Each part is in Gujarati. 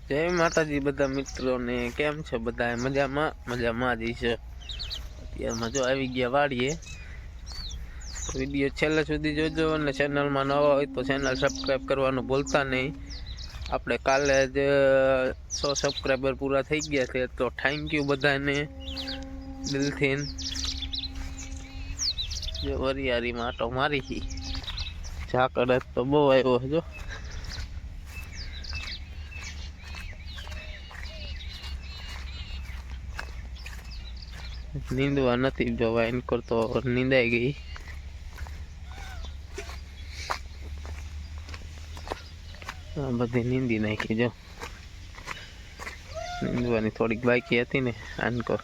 જય માતાજી બધા મિત્રોને, કેમ છે બધા? મજામાં જ છે. અત્યારમાં જો આવી ગયા વાડીએ. વિડીયો છેલ્લે સુધી જોજો અને ચેનલમાં નવા હોય તો ચેનલ સબસ્ક્રાઈબ કરવાનું ભૂલતા નહીં. આપણે કાલે જ 100 સબસ્ક્રાઈબર પૂરા થઈ ગયા છે, તો થેન્ક યુ બધાને દિલથી. જો વરિયાળીમાં આટો મારી ઝાકળ તો બહુ આવ્યો છે. જો નીંદવા નથી, જો વાઈન કરતો નીંદાઈ ગઈ. બધી નીંદી નાખી. જો નીંદવાની થોડીક બાકી હતી ને, આનકોર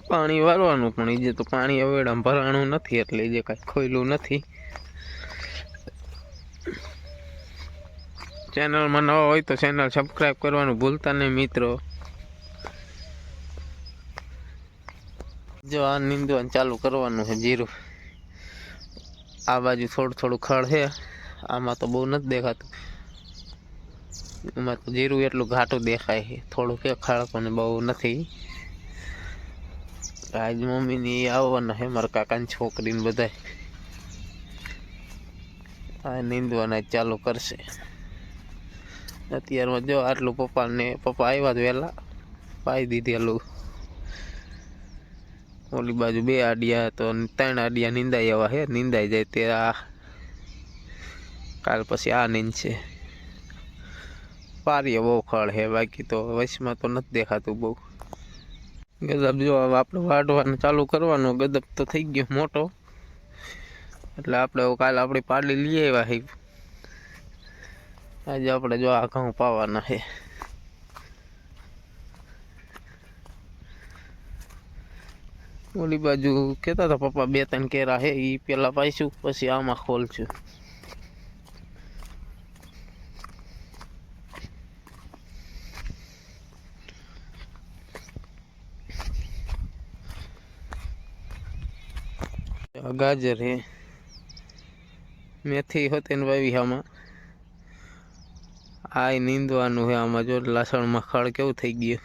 પાણી વારવાનું, પણ એ જે તો પાણી અવેડામાં ભરાણું નથી, એટલે જે કાંઈ ખોયલું નથી. ચેનલમાં નવા હોય તો ચેનલ સબસ્ક્રાઈબ કરવાનું ભૂલતા નહીં મિત્રો. જો આ નીંદવાનું ચાલુ કરવાનું છે જીરું. આ બાજુ થોડું ખડ છે, આમાં તો બહુ નથી દેખાતું. એમાં તો જીરું એટલું ઘાટું દેખાય છે, થોડું કે ખડ પણ બહુ નથી. આજ મમ્મીની આવવાના છે, મારા કાકાની છોકરીને બધા આ નીંદવાના ચાલુ કરશે. અત્યારમાં જો આટલું પપ્પા આવ્યા જ વહેલા પાઈ દીધેલું. ઓલી બાજુ 2 આડિયા તો 3 આડિયા નીંદાઈ આવા છે, નીંદાઈ જાય તે આ કાલ પછી આ નીંદ છે. પારીએ બહુ ખડ છે, બાકી તો વચમાં તો નથી દેખાતું બહુ. ગદબ જો હવે આપણે વાઢવાનું ચાલુ કરવાનું. ગદબ તો થઈ ગયો મોટો, એટલે આપણે કાલે આપણી પાડી લઈ આવ્યા છે. આજે આપણે જો આ ઘઉં પાવાના છે. ઓલી બાજુ કહેતા હતા પપ્પા 2-3 કેરા છે, એ પેલા પાઈશું પછી આમાં ખોલશું. ગાજર હે, મેથી હોતી ને વાવી આમાં. આ નીંદવાનું છે આમાં. જો લસણમાં ખડ કેવું થઈ ગયું.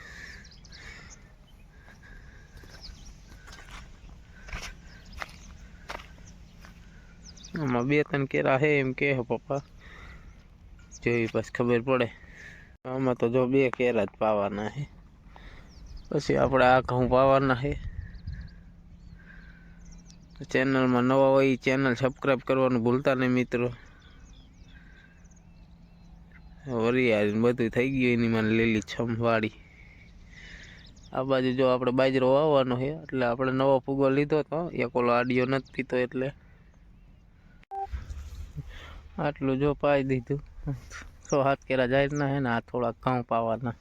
આમાં 2-3 કેરા છે એમ કે પપ્પા, જોઈ પછી ખબર પડે. આમાં તો જો 2 કેરા જ પાવાના છે, પછી આપણે આ ઘઉં પાવાના છે. ચેનલમાં નવા હોય ચેનલ સબસ્ક્રાઈબ કરવાનું ભૂલતા નહીં મિત્રો. વરિયાળી બધું થઈ ગયું એની મને લીલી છમ વાળી. આ બાજુ જો આપણે બાજરો વાવવાનો છે, એટલે આપણે નવો ફૂગો લીધો તો એક ઓલો આડિયો નથી પીતો, એટલે આટલું જો પાઈ દીધું. 6-7 કેરા જાહેરના છે ને આ થોડાક ઘઉં પાવાના.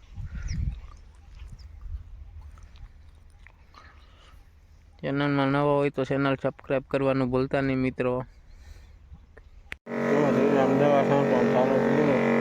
ચેનલમાં નવા હોય તો ચેનલ સબસ્ક્રાઈબ કરવાનું ભૂલતા નહીં મિત્રો. દવા છાંટવાનું ચાલુ કર્યું.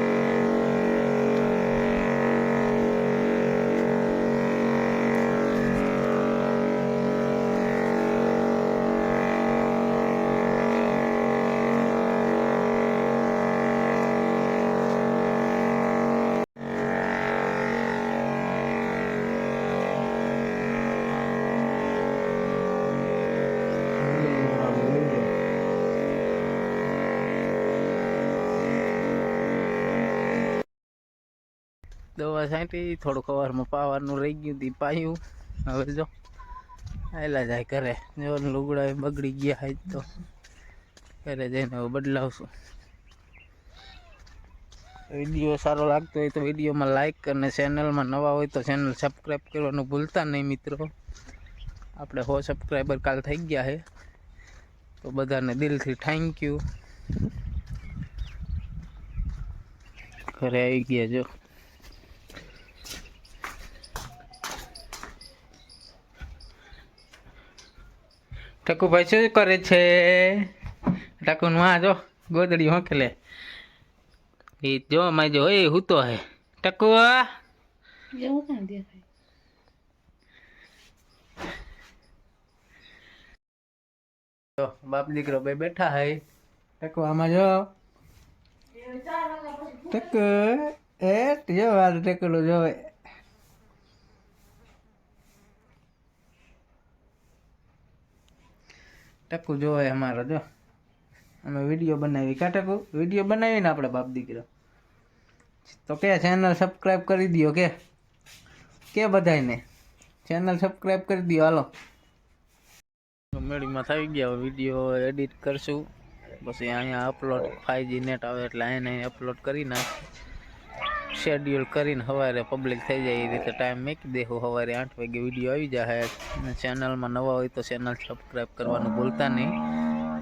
દવા છાંટી, થોડુંક સવારમાં પાવાનું રહી ગયું હતી, પાયું. હવે જો આયલા જાય ઘરે. જો લુગડા બગડી ગયા હોય તો ઘરે જઈને હવે બદલાવશું. વિડીયો સારો લાગતો હોય તો વિડીયોમાં લાઈક અને ચેનલમાં નવા હોય તો ચેનલ સબસ્ક્રાઈબ કરવાનું ભૂલતા નહીં મિત્રો. આપણે 100 સબસ્ક્રાઈબર કાલ થઈ ગયા છે, તો બધાને દિલથી થેન્ક યુ. ઘરે આવી ગયા જો. ટકુભાઈ શું કરે છે? ટકુનું આ જો ગોદડી હોંકેલે. એ જો માં જો એ હું તો હે ટકુ. તો બાપ દીકરો બે બેઠા હે ટકો આમાં જો ટક એ જો આ ટકલો જોવે ટકુ જોવે અમારો જો અમે વિડીયો બનાવી કા ટકુ વિડીયો બનાવીને આપણે બાપ દીકરો તો કે ચેનલ સબસ્ક્રાઈબ કરી દો કે બધાને ચેનલ સબસ્ક્રાઈબ કરી દો હાલો મેળીમાં થઈ ગયા વિડીયો એડિટ કરશું પછી અહીંયા અપલોડ 5G નેટ આવે એટલે અહીંયા અપલોડ કરી નાખ શેડ્યુલ કરીને સવારે પબ્લિક થઈ જાય એ રીતે ટાઈમ મૂકી દેવું સવારે 8 વાગે વિડીયો આવી જાય અને ચેનલમાં નવા હોય તો ચેનલ સબસ્ક્રાઈબ કરવાનું ભૂલતા નહીં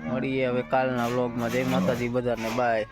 મળીએ હવે કાલના વ્લોગમાં જય માતાજી બધાને બાય